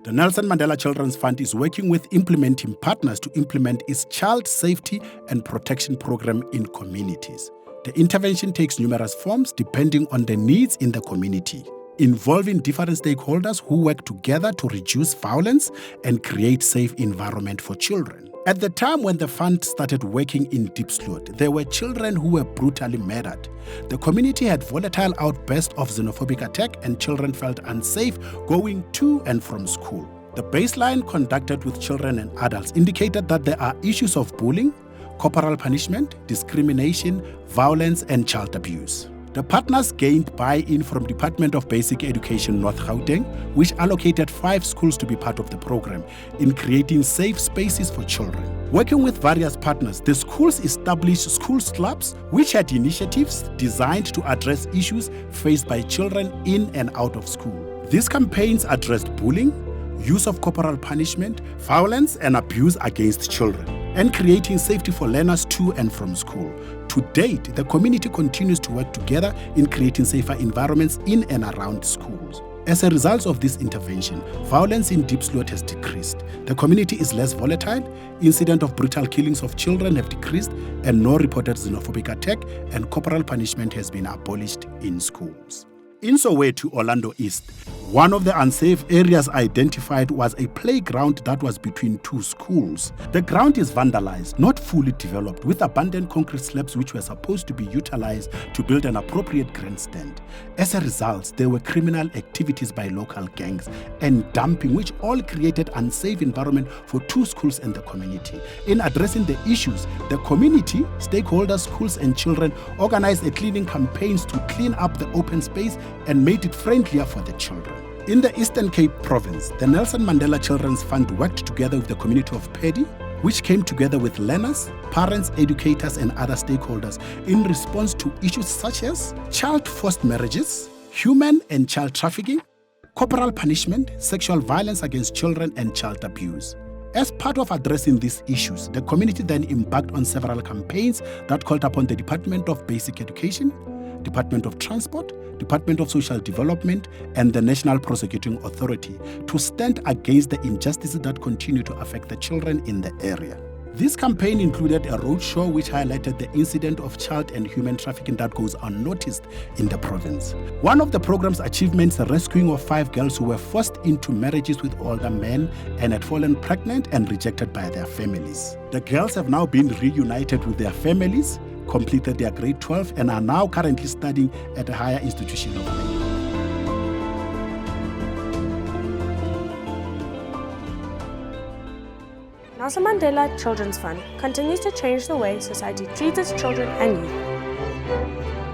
The Nelson Mandela Children's Fund is working with implementing partners to implement its child safety and protection program in communities. The intervention takes numerous forms depending on the needs in the community, involving different stakeholders who work together to reduce violence and create safe environment for children. At the time when the fund started working in Diepsloot, there were children who were brutally murdered. The community had volatile outbursts of xenophobic attack and children felt unsafe going to and from school. The baseline conducted with children and adults indicated that there are issues of bullying, corporal punishment, discrimination, violence, and child abuse. The partners gained buy-in from Department of Basic Education North Gauteng, which allocated 5 schools to be part of the program in creating safe spaces for children. Working with various partners, the schools established school clubs which had initiatives designed to address issues faced by children in and out of school. These campaigns addressed bullying, use of corporal punishment, violence and abuse against children, and creating safety for learners to and from school. To date, the community continues to work together in creating safer environments in and around schools. As a result of this intervention, violence in Diepsloot has decreased. The community is less volatile, incidents of brutal killings of children have decreased, and no reported xenophobic attack and corporal punishment has been abolished in schools. In Soweto, Orlando East, one of the unsafe areas identified was a playground that was between 2 schools. The ground is vandalized, not fully developed, with abandoned concrete slabs which were supposed to be utilized to build an appropriate grandstand. As a result, there were criminal activities by local gangs and dumping, which all created unsafe environment for 2 schools and the community. In addressing the issues, the community, stakeholders, schools and children organized a cleaning campaigns to clean up the open space and made it friendlier for the children. In the Eastern Cape province, the Nelson Mandela Children's Fund worked together with the community of Paddy, which came together with learners, parents, educators and other stakeholders in response to issues such as child forced marriages, human and child trafficking, corporal punishment, sexual violence against children and child abuse. As part of addressing these issues, the community then embarked on several campaigns that called upon the Department of Basic Education, Department of Transport, Department of Social Development, and the National Prosecuting Authority to stand against the injustices that continue to affect the children in the area. This campaign included a roadshow which highlighted the incident of child and human trafficking that goes unnoticed in the province. One of the program's achievements, the rescuing of 5 girls who were forced into marriages with older men and had fallen pregnant and rejected by their families. The girls have now been reunited with their families, completed their grade 12 and are now currently studying at a higher institution of learning. Nelson Mandela Children's Fund continues to change the way society treats its children and youth.